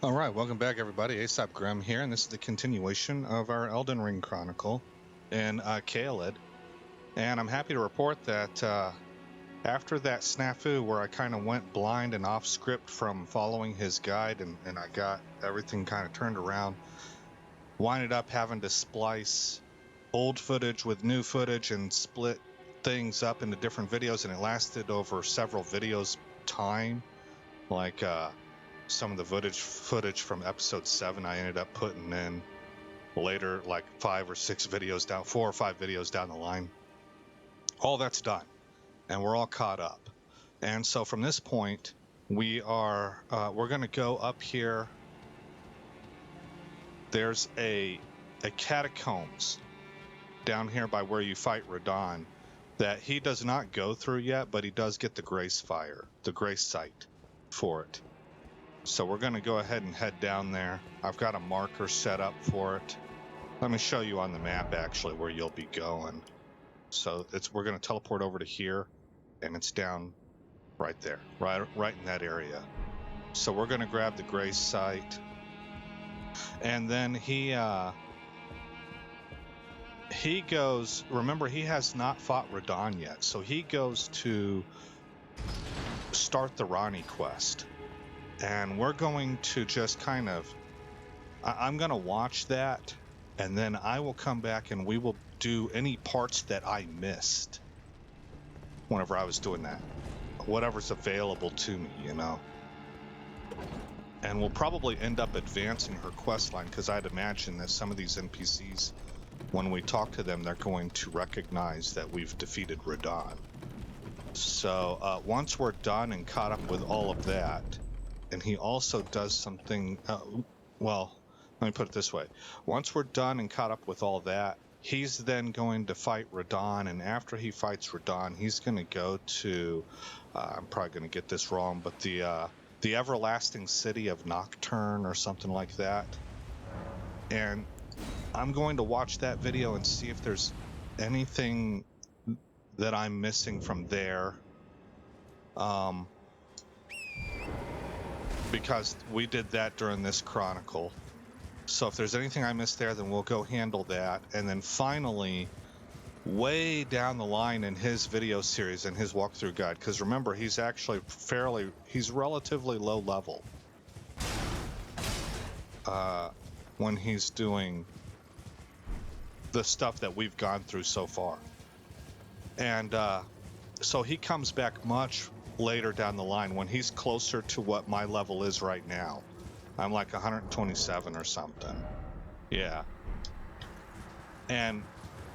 All right, welcome back, everybody. Aesop Grimm here, and this is the continuation of our Elden Ring Chronicle in Caelid. And I'm happy to report that after that snafu where I kind of went blind and off script from following his guide, and I got everything kind of turned around, winded up having to splice old footage with new footage and split things up into different videos, and it lasted over several videos time. Like some of the footage from episode 7 I ended up putting in later, like 4 or 5 videos down the line. All that's done, and we're all caught up. And so from this point, we're going to go up here. There's a catacombs down here by where you fight Radon that he does not go through yet, but he does get the grace site for it. So we're going to go ahead and head down there. I've got a marker set up for it. Let me show you on the map actually where you'll be going. So we're going to teleport over to here, and it's down right there, right in that area. So we're going to grab the grace site, and then he goes. Remember, he has not fought Radon yet, so he goes to start the Ronnie quest, and we're going to just kind of. I'm going to watch that, and then I will come back and we will do any parts that I missed whenever I was doing that. Whatever's available to me, you know. And we'll probably end up advancing her quest line, because I'd imagine that some of these NPCs, when we talk to them, they're going to recognize that we've defeated Radon. So once we're done and caught up with all of that, and he also does something, well, let me put it this way. Once we're done and caught up with all that, he's then going to fight Radon, and after he fights Radon, he's going to go to, I'm probably going to get this wrong, but the everlasting city of Nocturne or something like that. And I'm going to watch that video and see if there's anything that I'm missing from there. Because we did that during this Chronicle. So if there's anything I missed there, then we'll go handle that. And then finally, way down the line in his video series and his walkthrough guide, because remember, he's actually he's relatively low level when he's doing the stuff that we've gone through so far. And so he comes back much later down the line when he's closer to what my level is right now. I'm like 127 or something. Yeah. And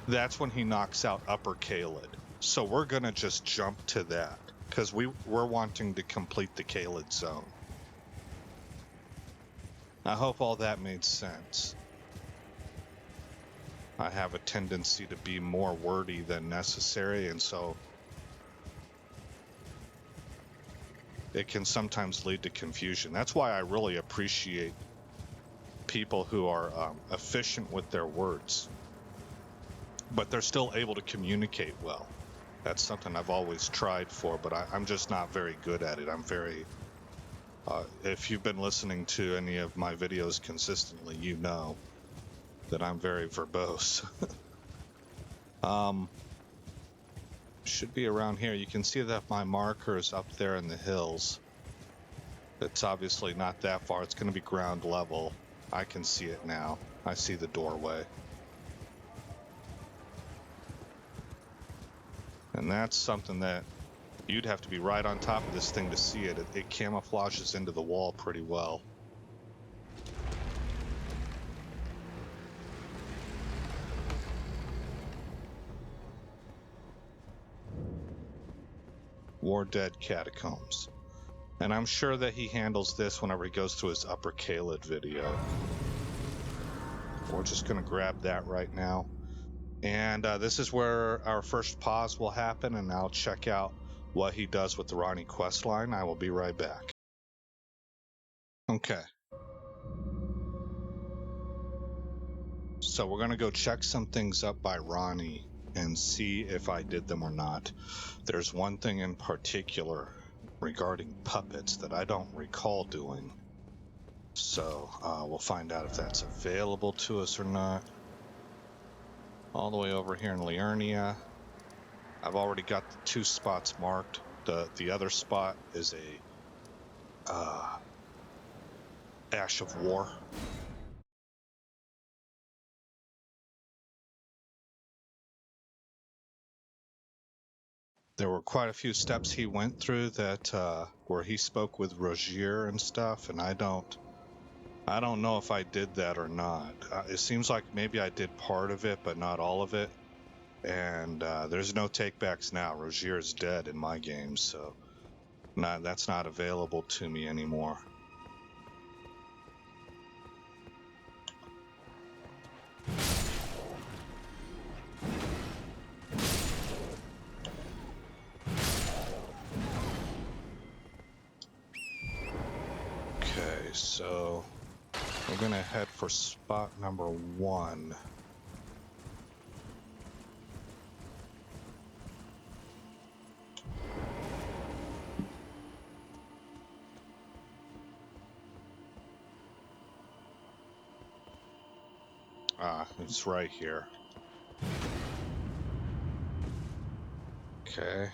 that's when he knocks out Upper Caelid. So we're going to just jump to that, because we're wanting to complete the Caelid zone. I hope all that made sense. I have a tendency to be more wordy than necessary, and so it can sometimes lead to confusion. That's why I really appreciate people who are efficient with their words, but they're still able to communicate well. That's something I've always tried for, but I'm just not very good at it. I'm very, if you've been listening to any of my videos consistently, you know that I'm very verbose. Should be around here. You can see that my marker is up there in the hills. It's obviously not that far. It's going to be ground level. I can see it now. I see the doorway. And that's something that you'd have to be right on top of this thing to see it. It camouflages into the wall pretty well. War Dead Catacombs. And I'm sure that he handles this whenever he goes to his Upper Caelid video. We're just going to grab that right now. And this is where our first pause will happen, and I'll check out what he does with the Ronnie questline. I will be right back. Okay. So we're going to go check some things up by Ronnie and see if I did them or not. There's one thing in particular regarding puppets that I don't recall doing. So we'll find out if that's available to us or not. All the way over here in Liurnia, I've already got the 2 spots marked. The other spot is a Ash of War. There were quite a few steps he went through that where he spoke with Rogier and stuff, and I don't know if I did that or not. It seems like maybe I did part of it, but not all of it. And there's no takebacks now. Rogier is dead in my game, so that's not available to me anymore. Okay, so we're gonna head for spot number 1. It's right here. Okay.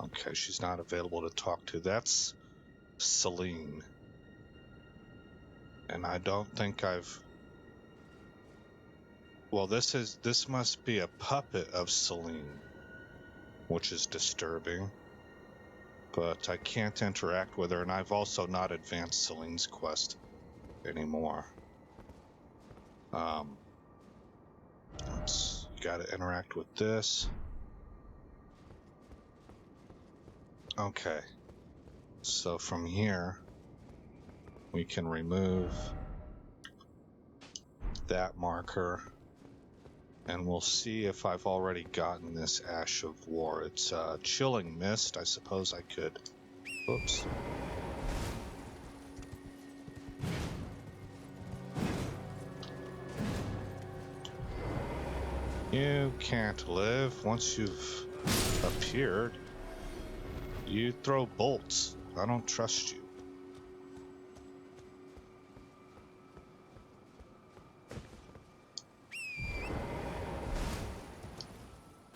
Okay, she's not available to talk to. That's Celine. And I don't think I've... Well, this must be a puppet of Celine, which is disturbing. But I can't interact with her, and I've also not advanced Celine's quest anymore. Let's gotta interact with this. Okay. So from here, we can remove that marker, and we'll see if I've already gotten this Ash of War. It's Chilling Mist. I suppose I could... Oops. You can't live once you've appeared. You throw bolts. I don't trust you.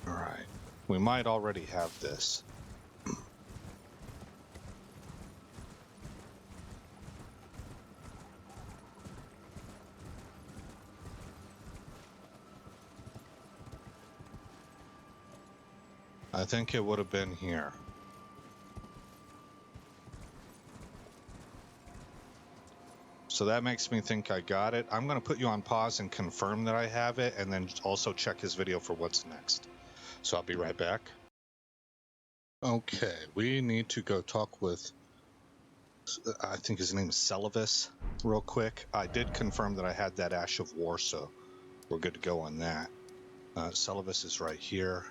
Alright. We might already have this. I think it would have been here. So that makes me think I got it. I'm going to put you on pause and confirm that I have it, and then also check his video for what's next. So I'll be right back. Okay, we need to go talk with, I think his name is Celivis, real quick. I did confirm that I had that Ash of War, so we're good to go on that. Celivis is right here.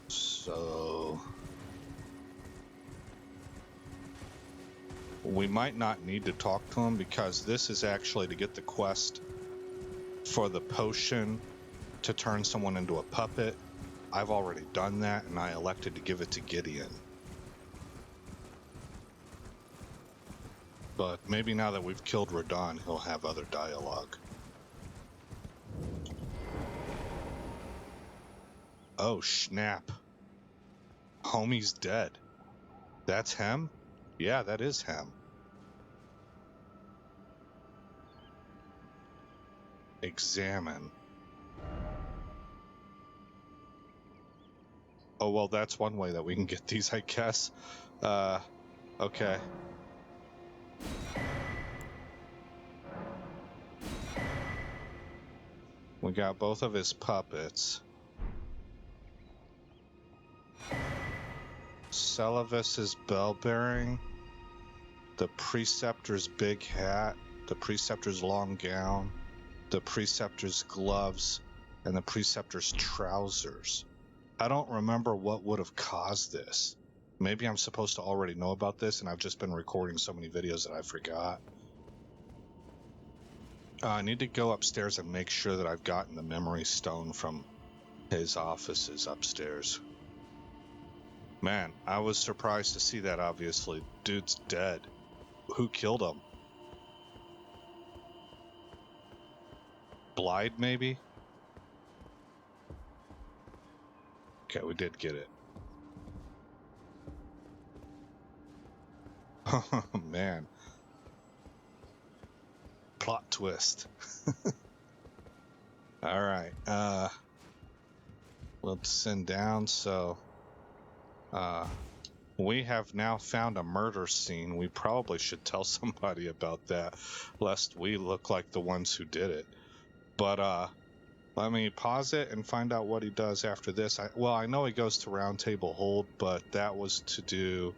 So we might not need to talk to him because this is actually to get the quest for the potion to turn someone into a puppet. I've already done that, and I elected to give it to Gideon. But maybe now that we've killed Radon, he'll have other dialogue. Oh, snap. Homie's dead. That's him? Yeah, that is him. Examine. Oh, well, that's one way that we can get these, I guess. Okay. We got both of his puppets. Celivis's bell bearing. The Preceptor's big hat. The Preceptor's long gown. The Preceptor's gloves. and the preceptor's trousers. I don't remember what would have caused this. Maybe I'm supposed to already know about this, and I've just been recording so many videos that I forgot. I need to go upstairs and make sure that I've gotten the memory stone from his offices upstairs. Man, I was surprised to see that, obviously. Dude's dead. Who killed him? Blide, maybe? Okay, we did get it. Oh, man. Plot twist. All right. Let's send down. So, we have now found a murder scene. We probably should tell somebody about that, lest we look like the ones who did it. But, let me pause it and find out what he does after this. I know he goes to Round Table Hold, but that was to do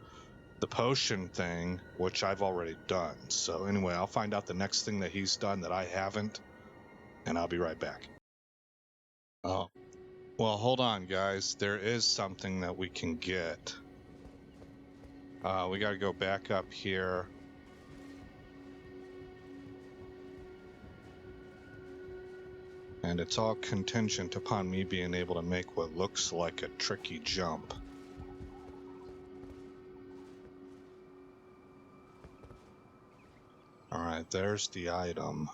the potion thing, which I've already done. So anyway, I'll find out the next thing that he's done that I haven't, and I'll be right back. Oh, well, hold on, guys. There is something that we can get. We got to go back up here. And it's all contingent upon me being able to make what looks like a tricky jump. All right, there's the item.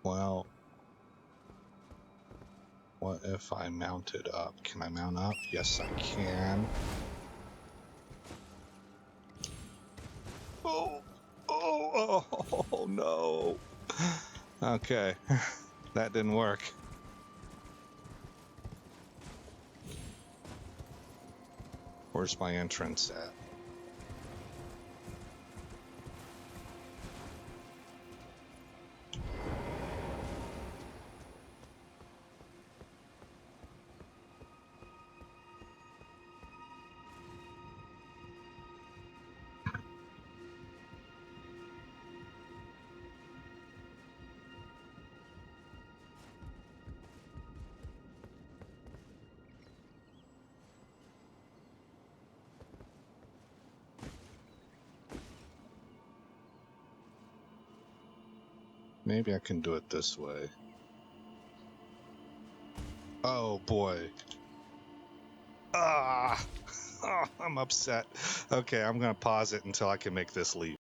Well, what if I mount it up? Can I mount up? Yes, I can. Oh, no. Okay, that didn't work. Where's my entrance at? Maybe I can do it this way. Oh boy. Ah! Oh, I'm upset. Okay, I'm gonna pause it until I can make this leap.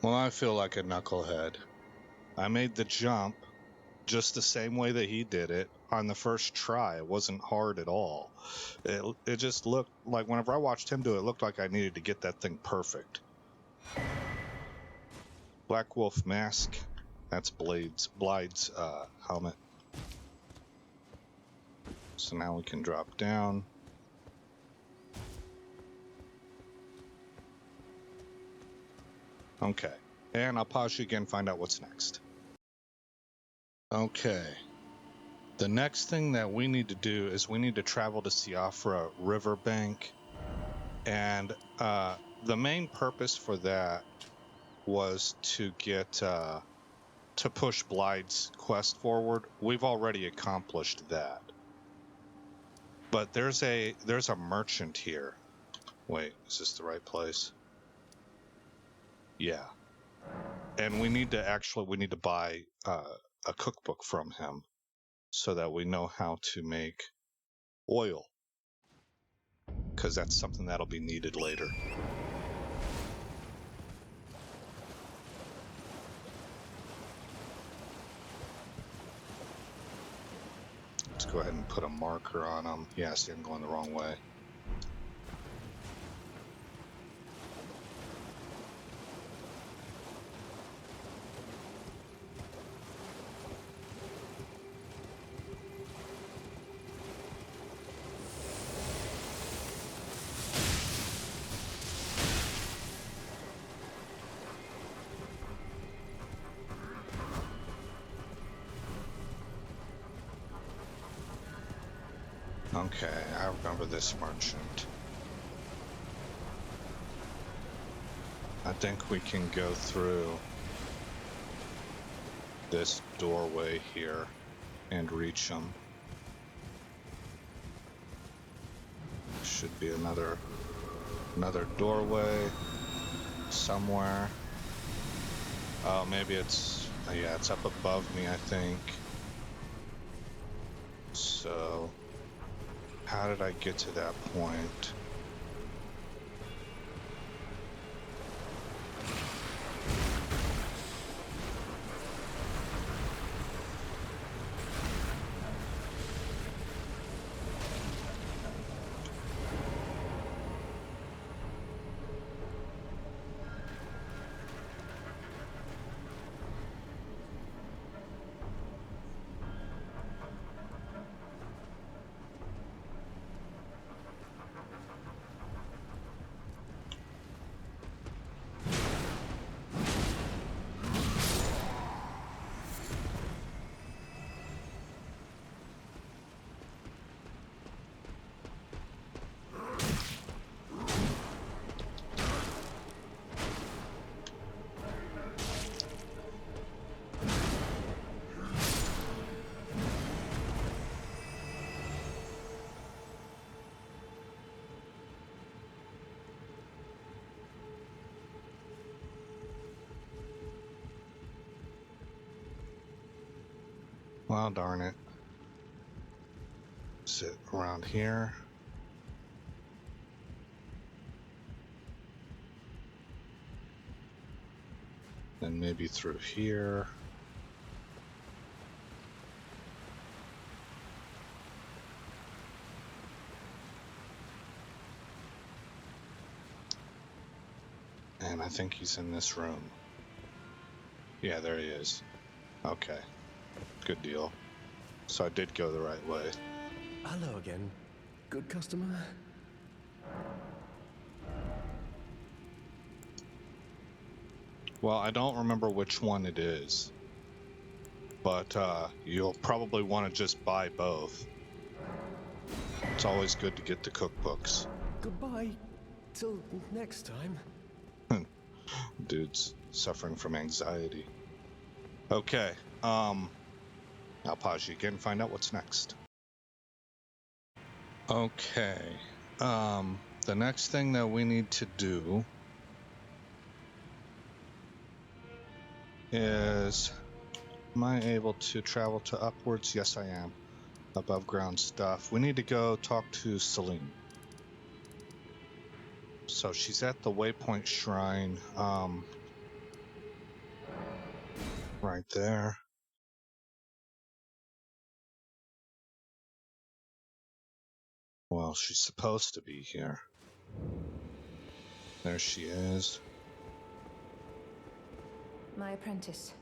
Well, I feel like a knucklehead. I made the jump just the same way that he did it on the first try. It wasn't hard at all. It just looked like, whenever I watched him do it, it looked like I needed to get that thing perfect. Black Wolf mask. That's Blide's helmet. So now we can drop down. Okay, and I'll pause you again, find out what's next. Okay, the next thing that we need to do is we need to travel to Siofra Riverbank, and the main purpose for that was to get to push Blide's quest forward. We've already accomplished that, but there's a merchant here. Wait, is this the right place? Yeah, and we need to buy a cookbook from him so that we know how to make oil, because that's something that'll be needed later. Let's go ahead and put a marker on him. Yeah, see, I'm going the wrong way. Okay, I remember this merchant. I think we can go through. this doorway here and reach them. Should be another doorway somewhere. Oh, maybe it's, yeah, it's up above me, I think. So, how did I get to that point? Well, darn it. Sit around here. Then maybe through here. And I think he's in this room. Yeah, there he is. Okay. Good deal. So I did go the right way. Hello again. Good customer? Well, I don't remember which one it is. But you'll probably want to just buy both. It's always good to get the cookbooks. Goodbye. Till next time. Dude's suffering from anxiety. Okay. I'll pause you again and find out what's next. Okay. The next thing that we need to do is, am I able to travel to upwards? Yes, I am. Above ground stuff. We need to go talk to Celine. So she's at the Waypoint Shrine, right there. Well, she's supposed to be here. There she is. My apprentice,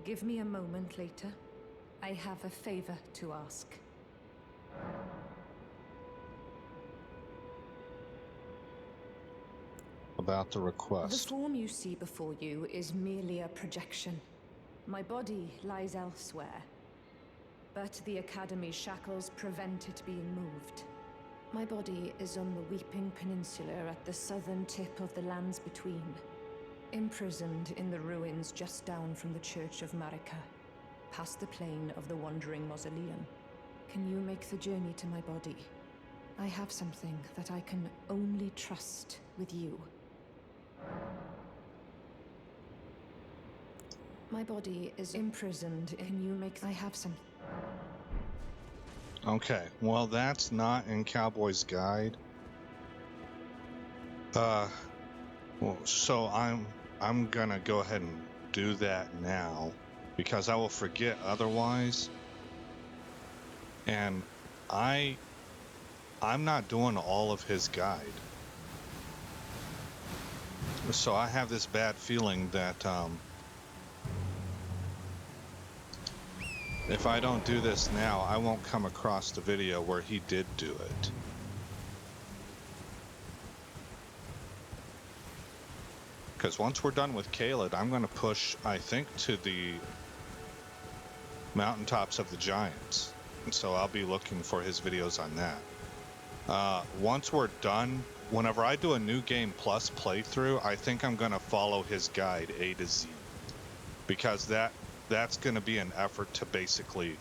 give me a moment later. I have a favor to ask. About the request. The form you see before you is merely a projection. My body lies elsewhere, but the Academy's shackles prevent it being moved. My body is on the Weeping Peninsula at the southern tip of the lands between, imprisoned in the ruins just down from the Church of Marika, past the plain of the Wandering Mausoleum. Can you make the journey to my body? I have something that I can only trust with you. My body is imprisoned. Can you make... I have some... Okay, well, that's not in Cowboy's Guide. Well, so I'm gonna go ahead and do that now, because I will forget otherwise. And I'm not doing all of his guide. So I have this bad feeling that if I don't do this now, I won't come across the video where he did do it. Because once we're done with Caelid, I'm going to push, I think, to the mountaintops of the Giants. And so I'll be looking for his videos on that. Once we're done, whenever I do a New Game Plus playthrough, I think I'm going to follow his guide A to Z. Because that's going to be an effort to basically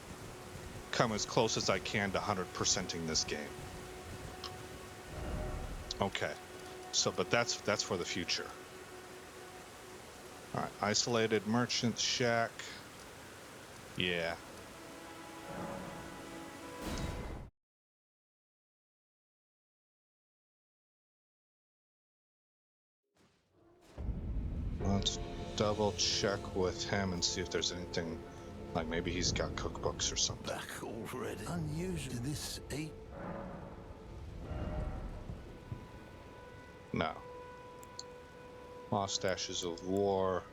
come as close as I can to 100%ing this game. Okay, so but that's for the future. All right, isolated merchant shack. Yeah. Let's double check with him and see if there's anything, like maybe he's got cookbooks or something. Back already. Unusual. This eight. No. Lost Ashes of War.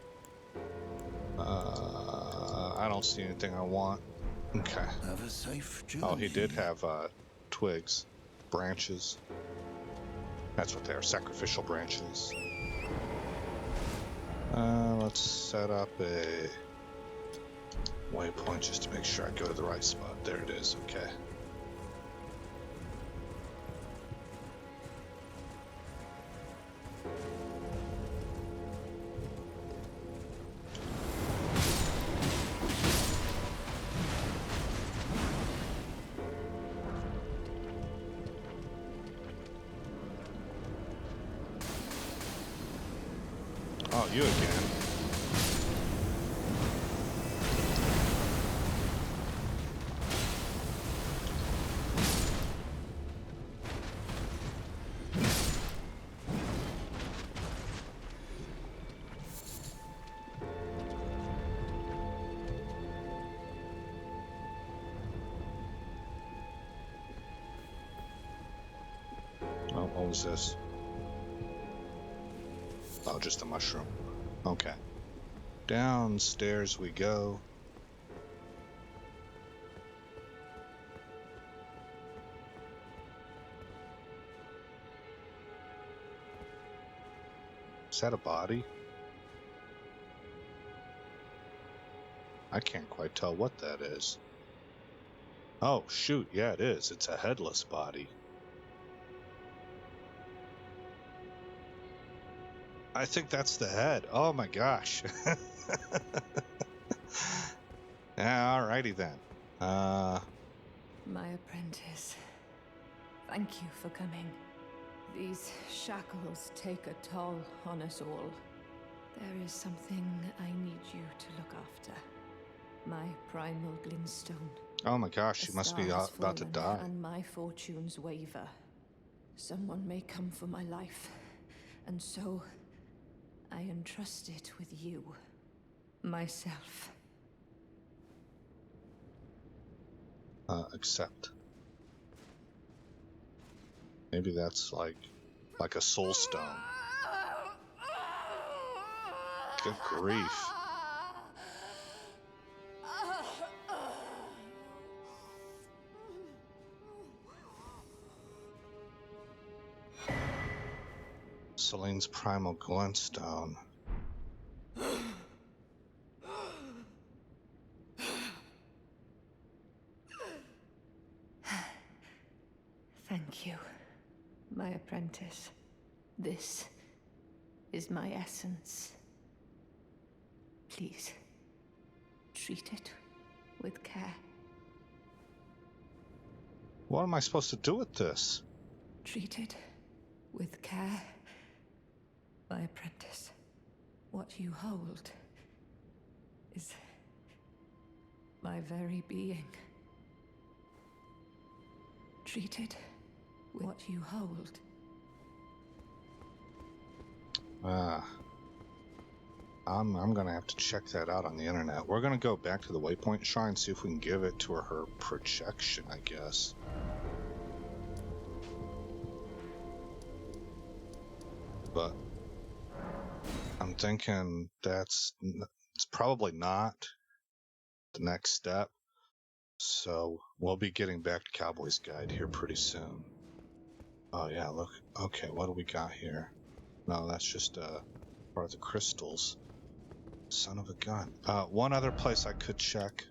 I don't see anything I want. Okay. Have a safe journey. Oh, he did have twigs, branches. That's what they are, sacrificial branches. Let's set up a waypoint just to make sure I go to the right spot. There it is, okay. Oh, you again. Oh, what was this? Oh, just a mushroom. Okay. Downstairs we go. Is that a body? I can't quite tell what that is. Oh, shoot. Yeah, it is. It's a headless body. I think that's the head. Oh my gosh. Yeah, alrighty then. My apprentice, thank you for coming. These shackles take a toll on us all. There is something I need you to look after. My primal glintstone. Oh my gosh, The she must be star has about to fallen, die. and my fortunes waver. Someone may come for my life, and so I entrust it with you. Myself. Accept. Maybe that's like a soul stone. Good grief. Celine's primal glintstone. Thank you, my apprentice. This is my essence. Please, treat it with care. What am I supposed to do with this? Treat it with care, my apprentice. What you hold is my very being. Treat it with what you hold. I'm gonna have to check that out on the internet. We're gonna go back to the Waypoint Shrine, see if we can give it to her projection, I guess. But I'm thinking it's probably not the next step. So we'll be getting back to Cowboy's Guide here pretty soon. Oh yeah, look. Okay, what do we got here? No, that's just part of the crystals. Son of a gun. One other place I could check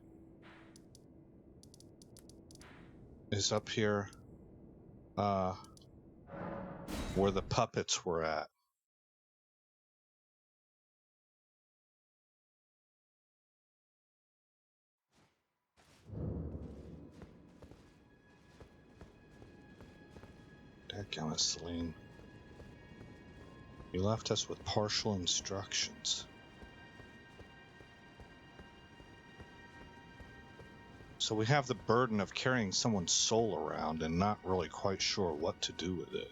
is up here, where the puppets were at. Dadgummit, Celine. You left us with partial instructions. So we have the burden of carrying someone's soul around and not really quite sure what to do with it.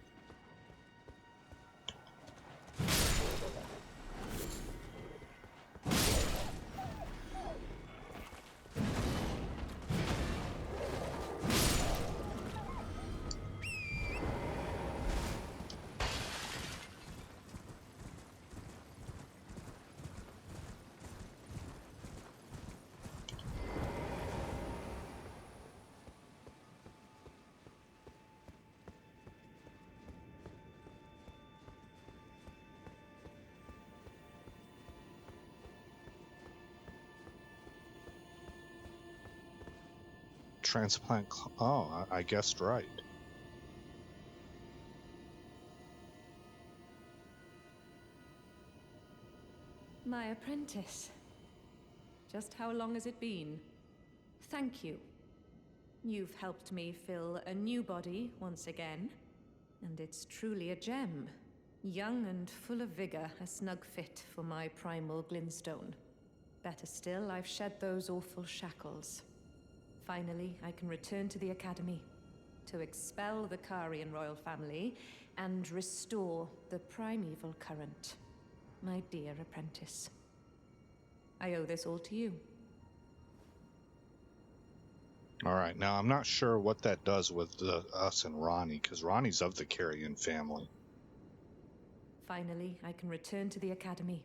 Transplant. Oh, I guessed right. My apprentice. Just how long has it been? Thank you. You've helped me fill a new body once again, and it's truly a gem. Young and full of vigor, a snug fit for my primal glintstone. Better still, I've shed those awful shackles. Finally, I can return to the Academy to expel the Carian royal family and restore the primeval current. My dear apprentice. I owe this all to you. Alright, now I'm not sure what that does with us and Ronnie, because Ronnie's of the Carian family. Finally, I can return to the Academy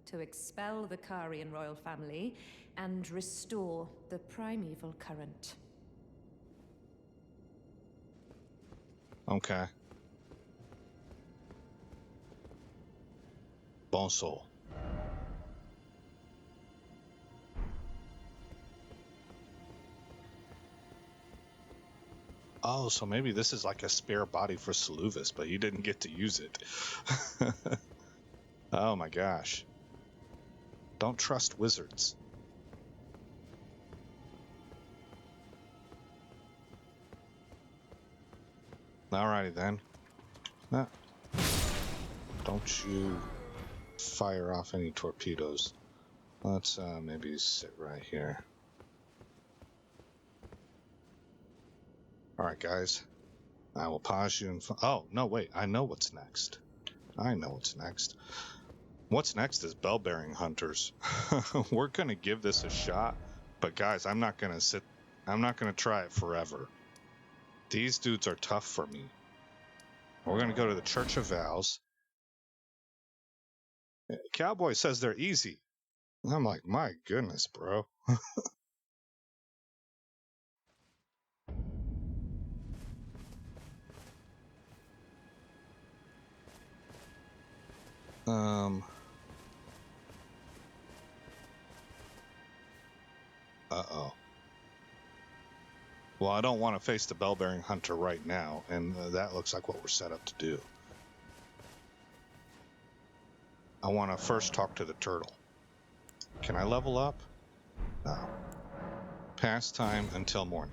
to expel the Carian royal family and restore the primeval current. Okay. Bon soul. Oh, so maybe this is like a spare body for Saluvis, but he didn't get to use it. Oh my gosh. Don't trust wizards. Alrighty then. Don't you fire off any torpedoes. Let's maybe sit right here. Alright guys. I will pause you and... Oh, no, wait. I know what's next. What's next is bell-bearing hunters. We're going to give this a shot. But guys, I'm not going to try it forever. These dudes are tough for me. We're going to go to the Church of Vows. Cowboy says they're easy. I'm like, my goodness, bro. Uh-oh. Well, I don't want to face the bell-bearing hunter right now, and that looks like what we're set up to do. I want to first talk to the turtle. Can I level up? No. Pass time until morning.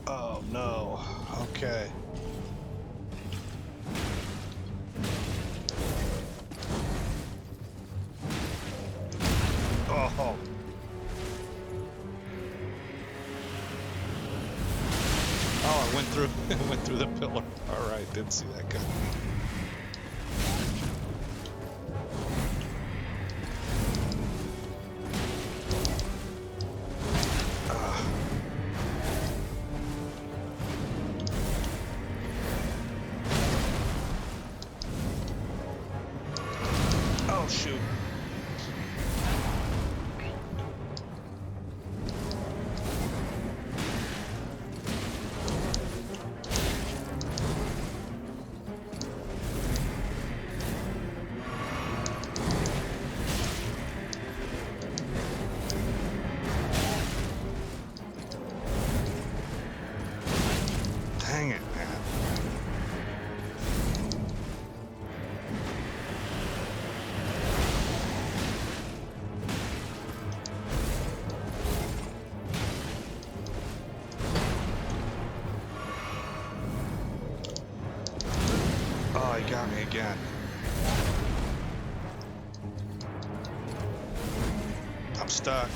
Oh, no. Okay. Oh. Oh, I went through the pillar. All right, didn't see that coming. Oh, shoot. again. I'm stuck.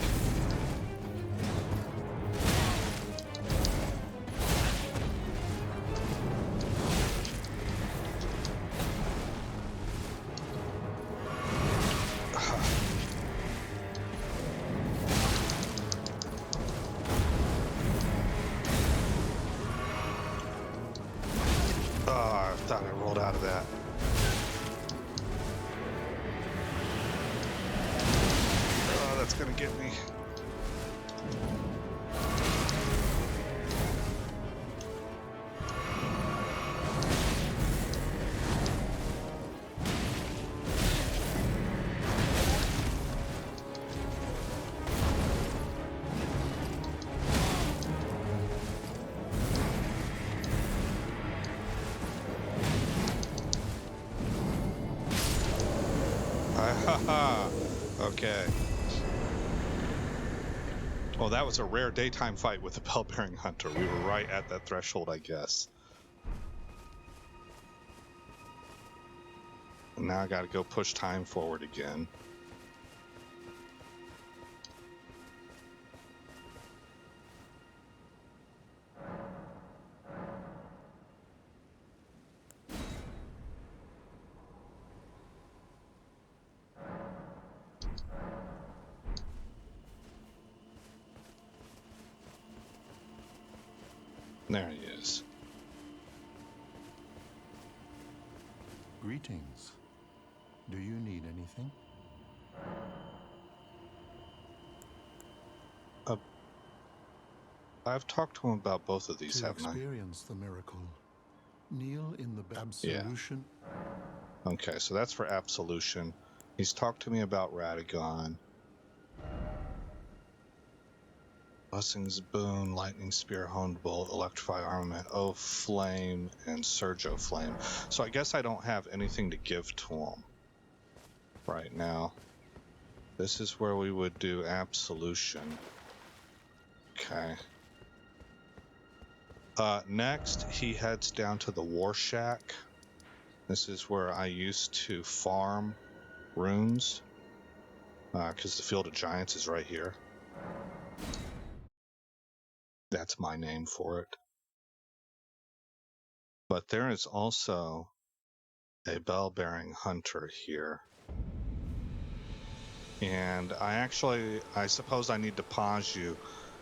I thought I rolled out of that. Oh, that's gonna get me. Okay. Well, that was a rare daytime fight with the bell-bearing hunter. We were right at that threshold, I guess. And now I gotta go push time forward again. There he is. Greetings. Do you need anything? I've talked to him about both of these, To haven't I? experience the miracle, kneel in the Yeah. absolution. Okay, so that's for absolution. He's talked to me about Radagon. Blessings, boon, lightning spear, honed bolt, electrify armament, oh flame, and Surge flame. So I guess I don't have anything to give to him right now. This is where we would do absolution. Okay. Next, he heads down to the War Shack. This is where I used to farm runes, because the Field of Giants is right here. That's my name for it. But there is also a bell-bearing hunter here. And I suppose I need to pause you.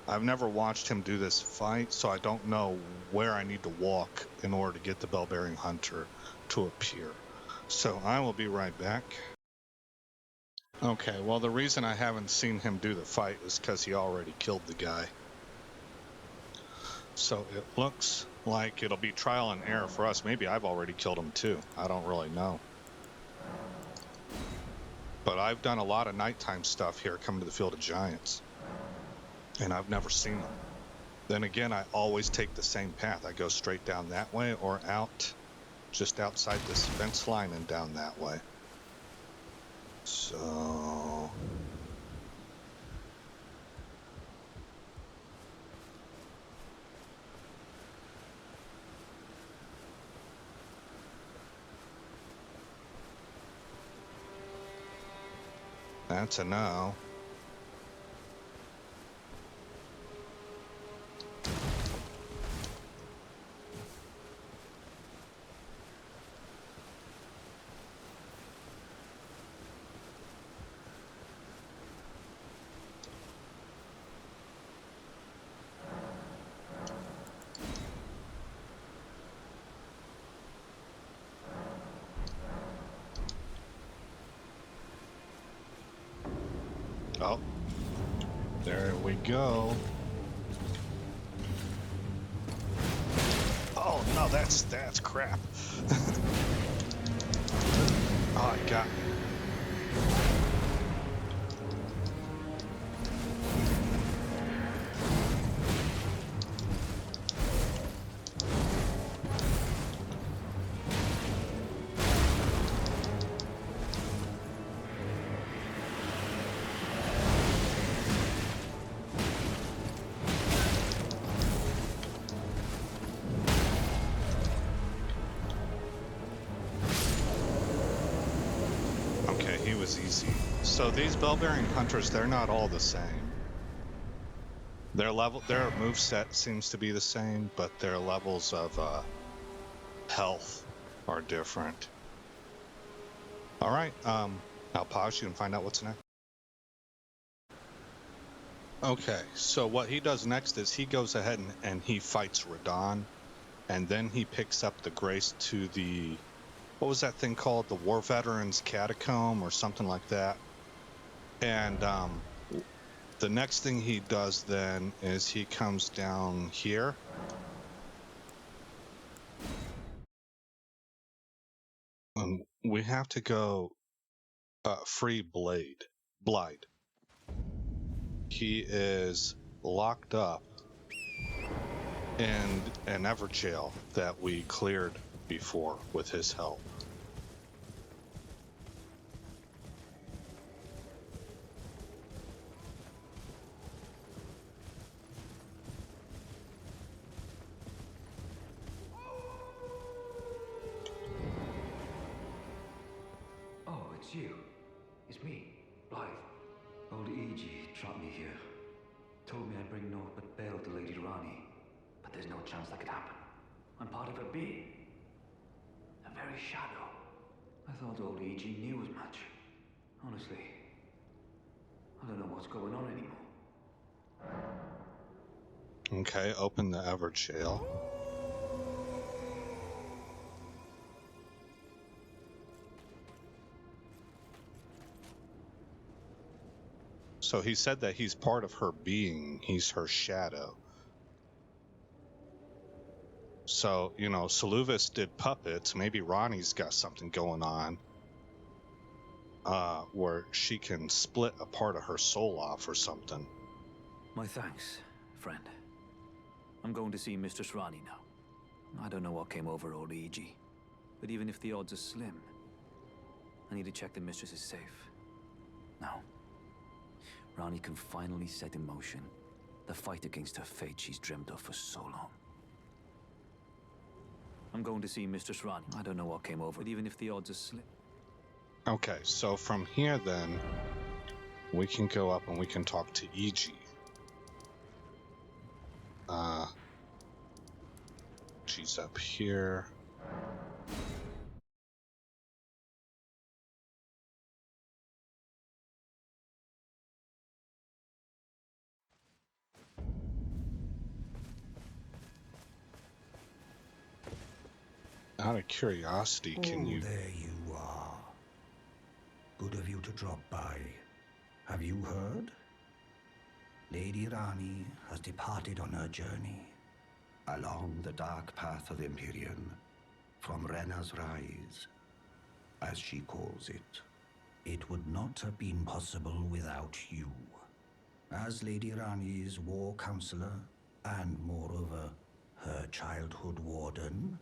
I've never watched him do this fight, so I don't know where I need to walk in order to get the bell-bearing hunter to appear. So I will be right back. Okay, well, the reason I haven't seen him do the fight is because he already killed the guy. So it looks like it'll be trial and error for us. Maybe I've already killed him too. I don't really know. But I've done a lot of nighttime stuff here coming to the Field of Giants. And I've never seen them. Then again, I always take the same path. I go straight down that way or out just outside this fence line and down that way. So... that's a no. Oh, there we go. Oh no, that's crap. Oh, it got me. as easy. So these bell-bearing hunters, they're not all the same. Their moveset seems to be the same, but their levels of health are different. All right, I'll pause you and find out what's next. Okay, so what he does next is he goes ahead and he fights Radahn, and then he picks up the grace to the, what was that thing called? The War Veterans Catacomb or something like that. And the next thing he does then is he comes down here. We have to go free Blide. He is locked up in an Everjail that we cleared before with his help. Oh, it's you. It's me, Blythe. Old E.G. trapped me here. Told me I'd bring naught but bale to Lady Rani. But there's no chance that could happen. I'm part of her being. A very shadow. I thought old E.G. knew as much. Honestly, I don't know what's going on anymore. Okay, open the Everjail. So he said that he's part of her being. He's her shadow. So, you know, Saluvis did puppets. Maybe Ronnie's got something going on where she can split a part of her soul off or something. My thanks, friend. I'm going to see Mistress Rani now. I don't know what came over old E.G., but even if the odds are slim, I need to check the mistress is safe. Now, Rani can finally set in motion the fight against her fate she's dreamt of for so long. I'm going to see Mistress Rani. I don't know what came over, but even if the odds are slim. Okay, so from here then, we can go up and we can talk to E.G. She's up here. Out of curiosity, can you... There you are. Good of you to drop by. Have you heard? Lady Rani has departed on her journey along the dark path of Empyrean, from Rena's Rise, as she calls it. It would not have been possible without you. As Lady Rani's war counselor, and moreover, her childhood warden,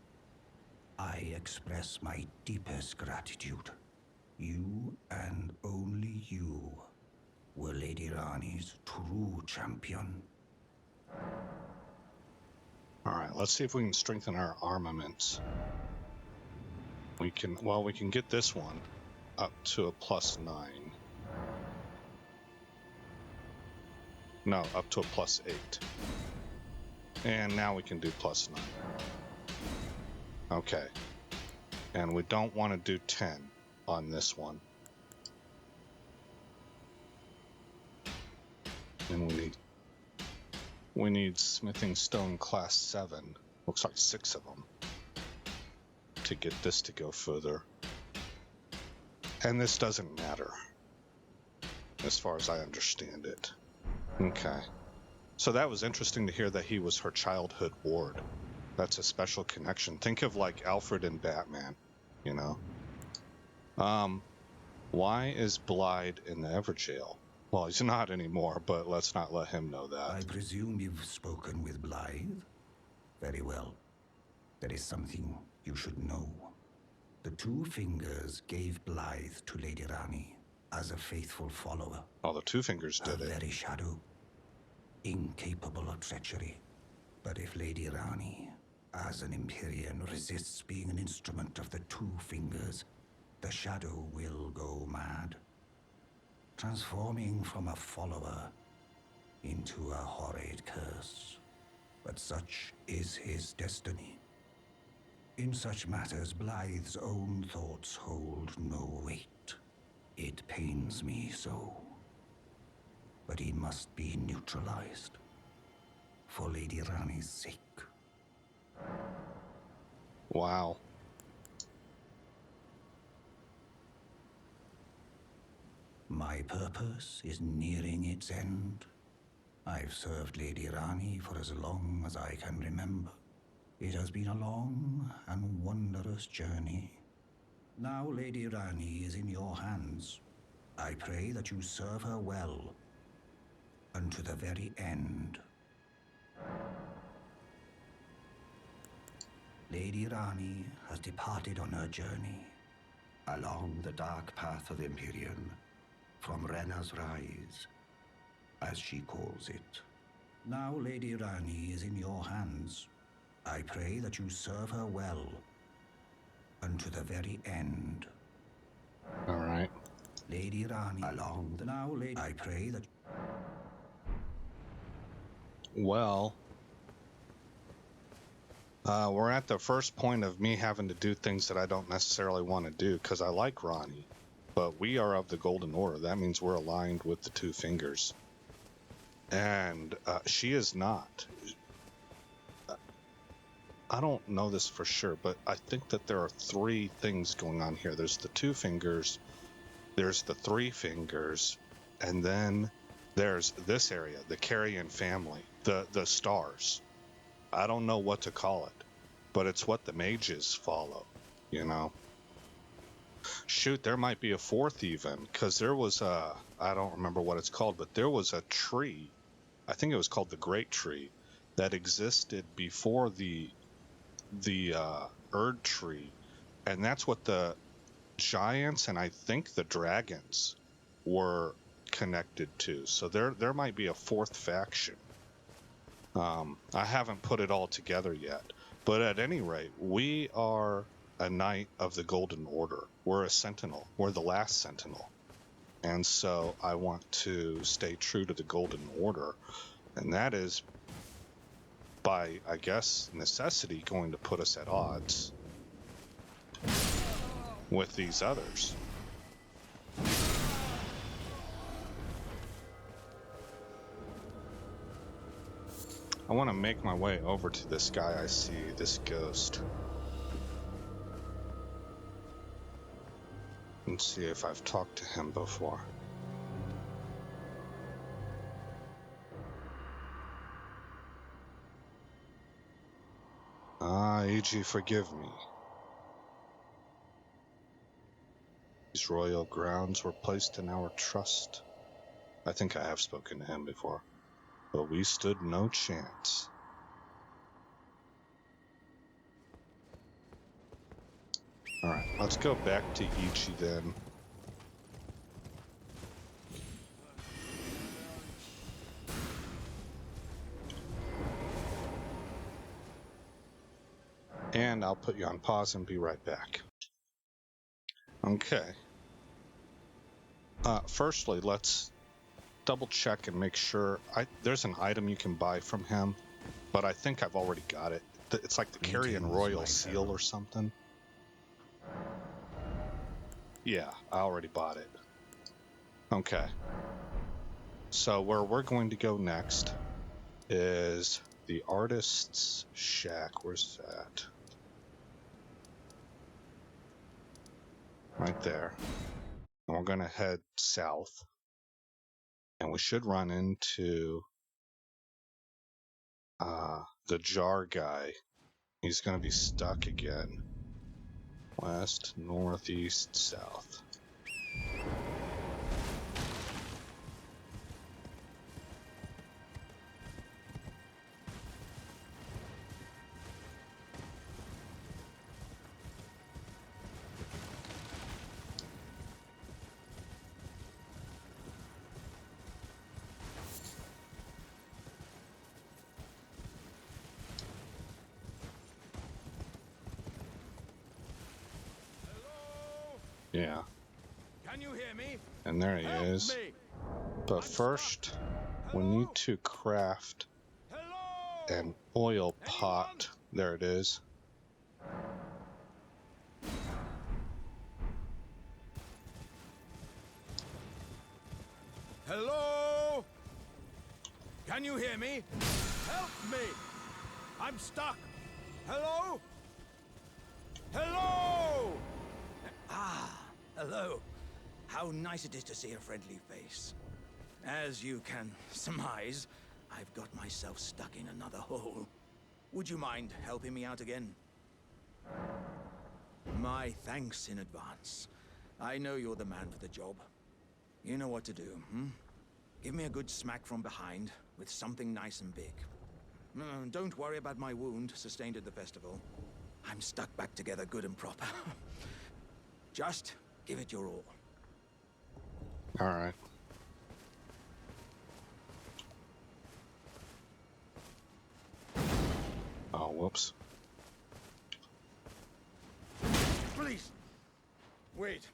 I express my deepest gratitude. You, and only you, were Lady Rani's true champion. Alright, let's see if we can strengthen our armaments. We can get this one up to a +9. No, up to a +8. And now we can do +9. Okay. And we don't want to do 10 on this one. And we need smithing stone class 7. Looks like 6 of them to get this to go further. And this doesn't matter as far as I understand it. Okay. So that was interesting to hear that he was her childhood ward. That's a special connection. Think of like Alfred and Batman, you know? Why is Blide in the Everjail? Well, he's not anymore, but let's not let him know that. I presume you've spoken with Blythe? Very well. There is something you should know. The Two Fingers gave Blythe to Lady Rani as a faithful follower. Oh, the Two Fingers did A it. very shadow. Incapable of treachery. But if Lady Rani, as an Empyrean, resists being an instrument of the Two Fingers, the shadow will go mad. transforming from a follower into a horrid curse. But such is his destiny. In such matters, Blythe's own thoughts hold no weight. It pains me so. But he must be neutralized. For Lady Rani's sake. Wow. My purpose is nearing its end. I've served Lady Rani for as long as I can remember. It has been a long and wondrous journey. Now Lady Rani is in your hands. I pray that you serve her well, unto the very end. Lady Rani has departed on her journey, along the dark path of Empyrean, from Rena's Rise, as she calls it. Now Lady Rani is in your hands. I pray that you serve her well, unto the very end. All right. Lady Rani, along the now Lady, I pray that... Well, we're at the first point of me having to do things that I don't necessarily want to do because I like Ronnie, but we are of the Golden Order. That means we're aligned with the Two Fingers. And she is not. I don't know this for sure, but I think that there are three things going on here. There's the Two Fingers, there's the Three Fingers, and then there's this area, the Carrion family, the stars. I don't know what to call it, but it's what the mages follow, you know. Shoot, there might be a fourth even, because there was I don't remember what it's called, but there was a tree, I think it was called the Great Tree, that existed before the Erd Tree, and that's what the giants and I think the dragons were connected to. So there might be a fourth faction. I haven't put it all together yet, but at any rate, we are a knight of the Golden Order. We're a sentinel. We're the last sentinel. And so I want to stay true to the Golden Order, and that is by, I guess, necessity going to put us at odds with these others. I want to make my way over to this guy I see, this ghost. And see if I've talked to him before. Ah, E.G., forgive me. These royal grounds were placed in our trust. I think I have spoken to him before, but we stood no chance. Alright, let's go back to Ichi then. And I'll put you on pause and be right back. Okay. Firstly, let's double check and make sure. There's an item you can buy from him, but I think I've already got it. It's like the Carrion Royal Seal or something. Yeah, I already bought it. Okay. So where we're going to go next is the Artist's Shack. Where's that? Right there. And we're going to head south. And we should run into the jar guy. He's going to be stuck again. West, northeast, south. Yeah. Can you hear me? And there he Help is. me. But first, we need to craft an oil pot. There it is. Hello? Can you hear me? Help me! I'm stuck! Hello? Hello? Ah, hello. How nice it is to see a friendly face. As you can surmise, I've got myself stuck in another hole. Would you mind helping me out again? My thanks in advance. I know you're the man for the job. You know what to do, hmm? Give me a good smack from behind with something nice and big. Don't worry about my wound sustained at the festival. I'm stuck back together good and proper. Just give it your all. All right. Oh, whoops. Please! Wait.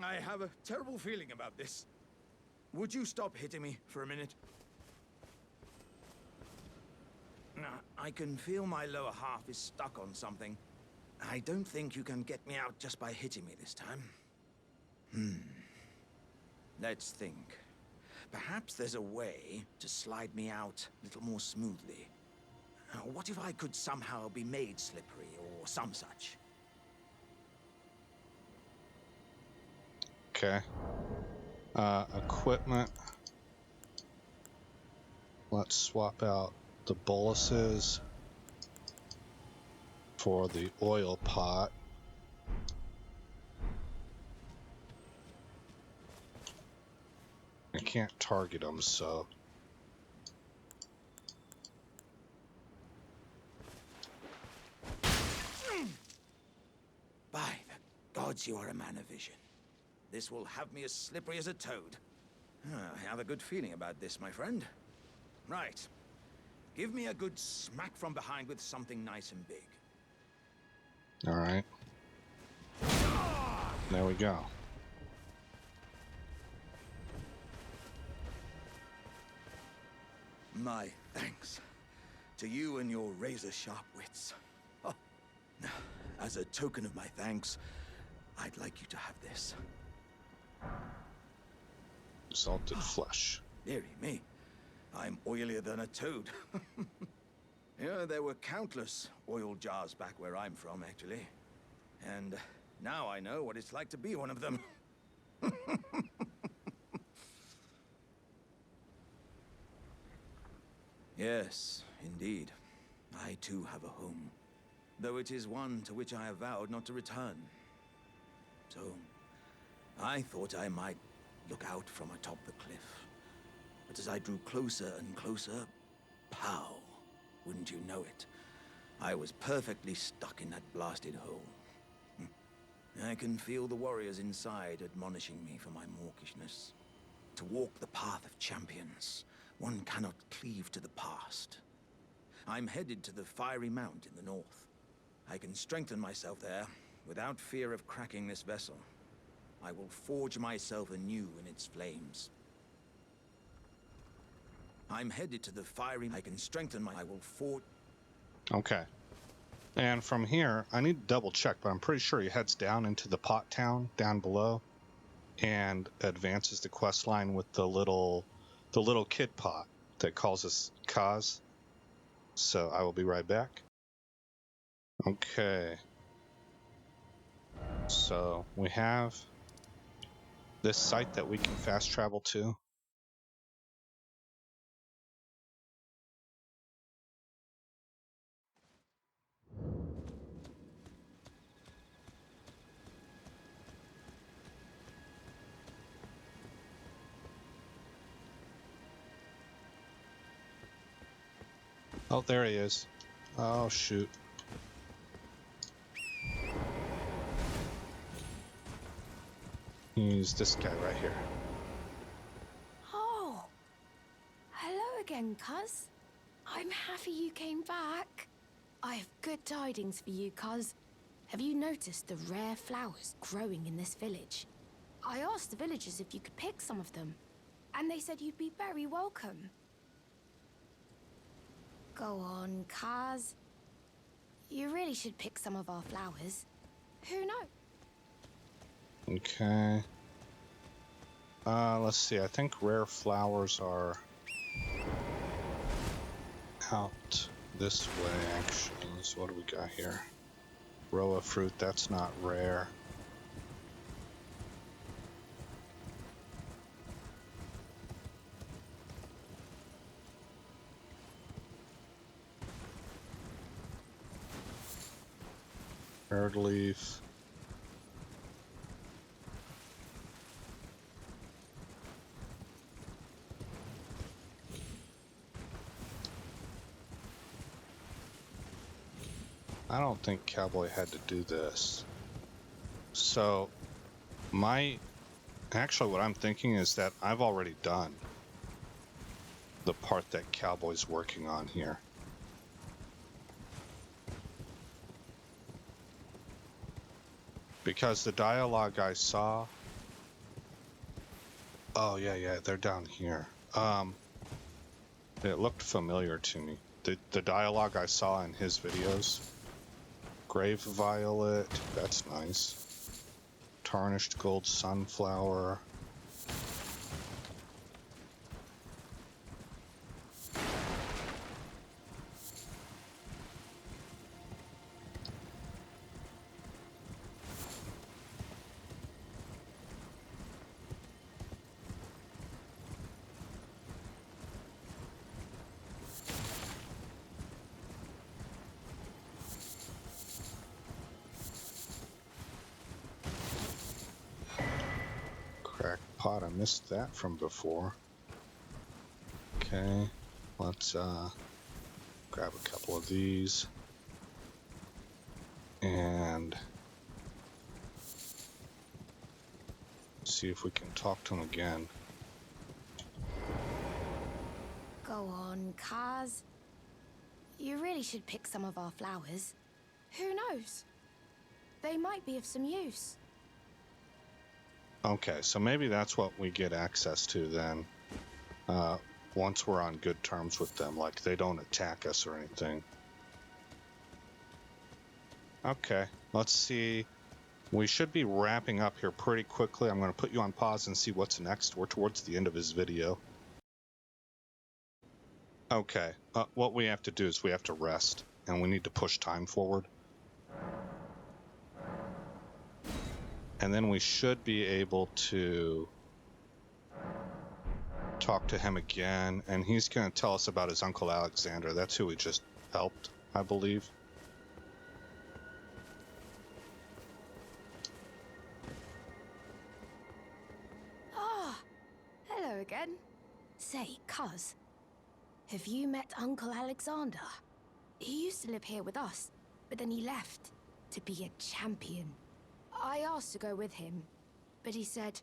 I have a terrible feeling about this. Would you stop hitting me for a minute? I can feel my lower half is stuck on something. I don't think you can get me out just by hitting me this time. Let's think. Perhaps there's a way to slide me out a little more smoothly. What if I could somehow be made slippery or some such? Okay. Equipment. Let's swap out the boluses for the oil pot. I can't target them, so... By the gods, you are a man of vision. This will have me as slippery as a toad. I have a good feeling about this, my friend. Right. Give me a good smack from behind with something nice and big. All right. There we go. My thanks to you and your razor-sharp wits. Oh, as a token of my thanks, I'd like you to have this. Salted flesh. Dearie me, I'm oilier than a toad. Yeah, there were countless oil jars back where I'm from, actually. And now I know what it's like to be one of them. Yes, indeed. I too have a home. Though it is one to which I have vowed not to return. So, I thought I might look out from atop the cliff. But as I drew closer and closer, pow, wouldn't you know it? I was perfectly stuck in that blasted hole. I can feel the warriors inside admonishing me for my mawkishness. To walk the path of champions, one cannot cleave to the past. I'm headed to the Fiery Mount in the north. I can strengthen myself there without fear of cracking this vessel. I will forge myself anew in its flames. I'm headed to the Fiery... I can strengthen my... I will forge... Okay. And from here, I need to double check, but I'm pretty sure he heads down into the pot town down below and advances the quest line with the little kid pot that calls us Kaz. So I will be right back. Okay. So we have this site that we can fast travel to. Oh, there he is. Oh, shoot. He's this guy right here. Oh, hello again, cuz. I'm happy you came back. I have good tidings for you, cuz. Have you noticed the rare flowers growing in this village? I asked the villagers if you could pick some of them. and they said you'd be very welcome. Go on, Kaz. You really should pick some of our flowers. Who knows? Okay. Let's see. I think rare flowers are out this way, actually. So what do we got here? Row of fruit, that's not rare. Bird leaf. I don't think Cowboy had to do this. So, actually what I'm thinking is that I've already done the part that Cowboy's working on here. Because the dialogue I saw... Oh, yeah, they're down here. It looked familiar to me. The dialogue I saw in his videos. Grave violet, that's nice. Tarnished gold sunflower. Crackpot, I missed that from before. Okay, let's grab a couple of these. And see if we can talk to him again. Go on, Kaz. You really should pick some of our flowers. Who knows? They might be of some use. Okay, so maybe that's what we get access to then. Once we're on good terms with them, like they don't attack us or anything. Okay, let's see. We should be wrapping up here pretty quickly. I'm going to put you on pause and see what's next. We're towards the end of his video. Okay, what we have to do is we have to rest, and we need to push time forward. And then we should be able to talk to him again, and he's going to tell us about his Uncle Alexander. That's who we just helped, I believe. Ah, hello again. Say, Cuz, have you met Uncle Alexander? He used to live here with us, but then he left to be a champion. I asked to go with him, but he said,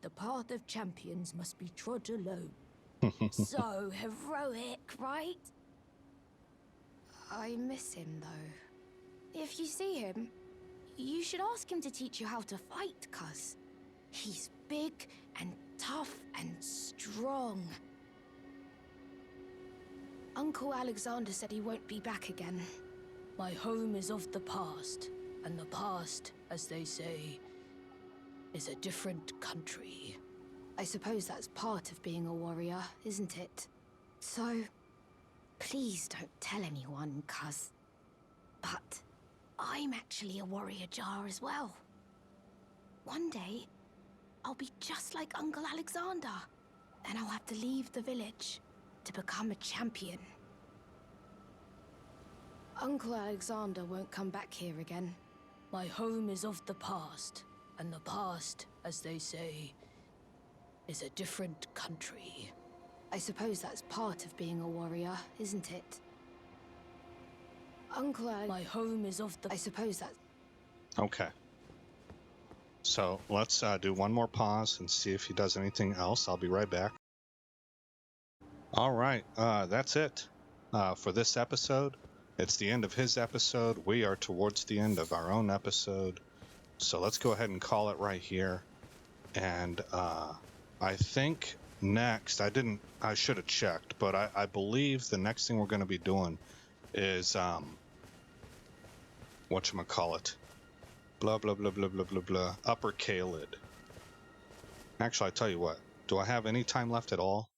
the path of champions must be trod alone. So heroic, right? I miss him, though. If you see him, you should ask him to teach you how to fight, Cuz. He's big and tough and strong. Uncle Alexander said he won't be back again. My home is of the past, and the past, as they say, is a different country. I suppose that's part of being a warrior, isn't it? So, please don't tell anyone, Cuz. But I'm actually a warrior jar as well. One day, I'll be just like Uncle Alexander. Then I'll have to leave the village to become a champion. Uncle Alexander won't come back here again. My home is of the past, and the past, as they say, is a different country. I suppose that's part of being a warrior, isn't it? My home is of the... I suppose that's... Okay. So let's do one more pause and see if he does anything else. I'll be right back. All right, that's it for this episode. It's the end of his episode. We are towards the end of our own episode. So let's go ahead and call it right here. And I think next, I should have checked, but I believe the next thing we're going to be doing is, whatchamacallit, blah, blah, blah, blah, blah, blah, blah, Upper Caelid. Actually, I tell you what, do I have any time left at all?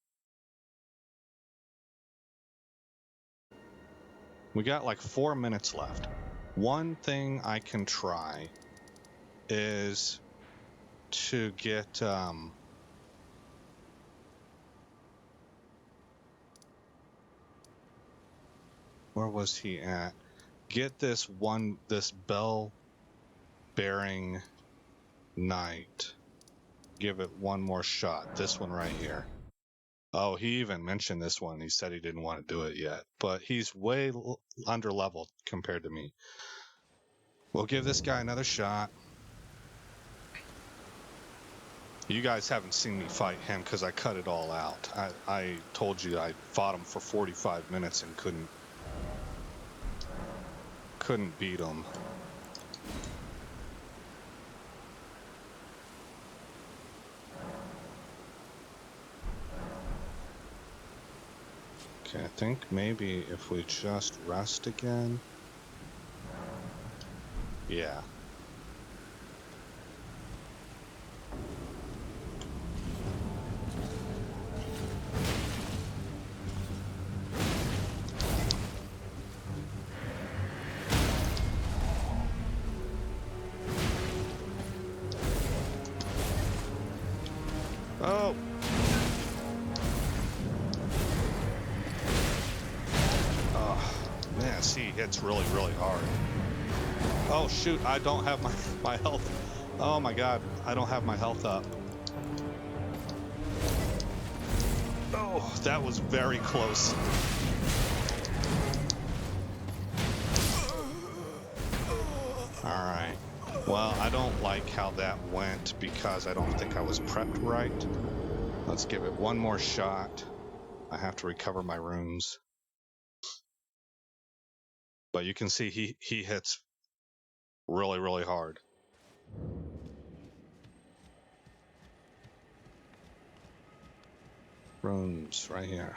We got like 4 minutes left. One thing I can try is to get, where was he at? Get this bell-bearing knight. Give it one more shot. This one right here. Oh, he even mentioned this one. He said he didn't want to do it yet, but he's way under leveled compared to me. We'll give this guy another shot. You guys haven't seen me fight him because I cut it all out. I told you I fought him for 45 minutes and couldn't beat him. Okay, I think maybe if we just rest again. Yeah. Oh. Oh, man, see, he hits really, really hard. Oh, shoot, I don't have my health. Oh, my God, I don't have my health up. Oh, that was very close. All right. Well, I don't like how that went because I don't think I was prepped right. Let's give it one more shot. I have to recover my runes. But you can see he hits really, really hard. Runes right here.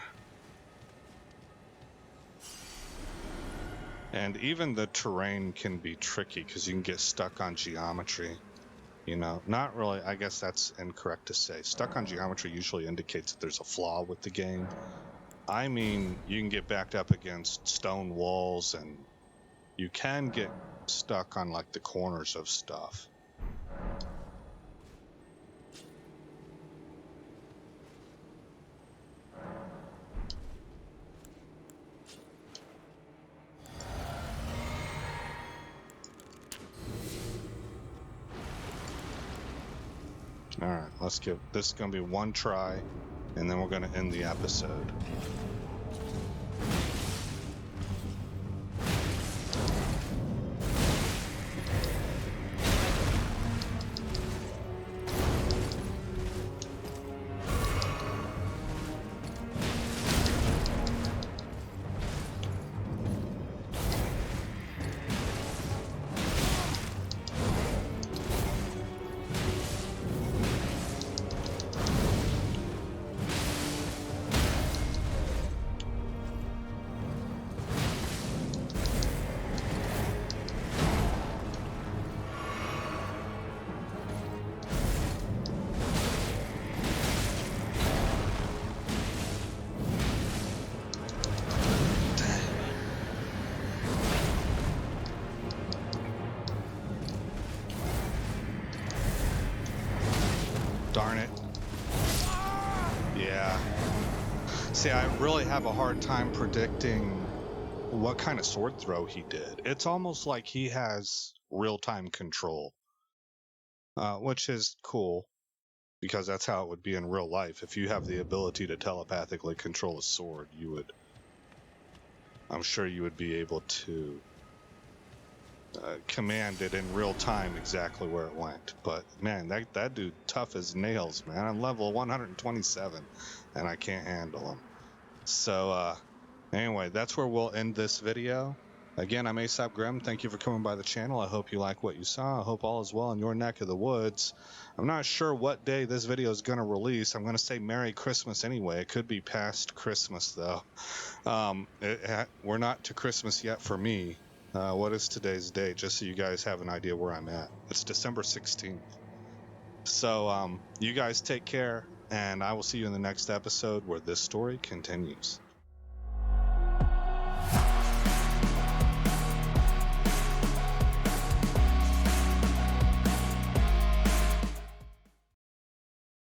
And even the terrain can be tricky because you can get stuck on geometry. You know, not really, I guess that's incorrect to say. Stuck on geometry usually indicates that there's a flaw with the game. I mean, you can get backed up against stone walls and you can get stuck on like the corners of stuff. All right, let's give this is going to be one try, and then we're going to end the episode. Darn it. Yeah. See, I really have a hard time predicting what kind of sword throw he did. It's almost like he has real-time control, which is cool because that's how it would be in real life. If you have the ability to telepathically control a sword, I'm sure you would be able to command it in real time exactly where it went. But man, that dude tough as nails, man. I'm level 127 and I can't handle him. So anyway, that's where we'll end this video. Again, I'm Aesop Grimm. Thank you for coming by the channel. I hope you like what you saw. I hope all is well in your neck of the woods. I'm not sure what day this video is going to release. I'm going to say Merry Christmas anyway. It could be past Christmas, though. We're not to Christmas yet for me. What is today's date? Just so you guys have an idea where I'm at. It's December 16th. So you guys take care, and I will see you in the next episode where this story continues.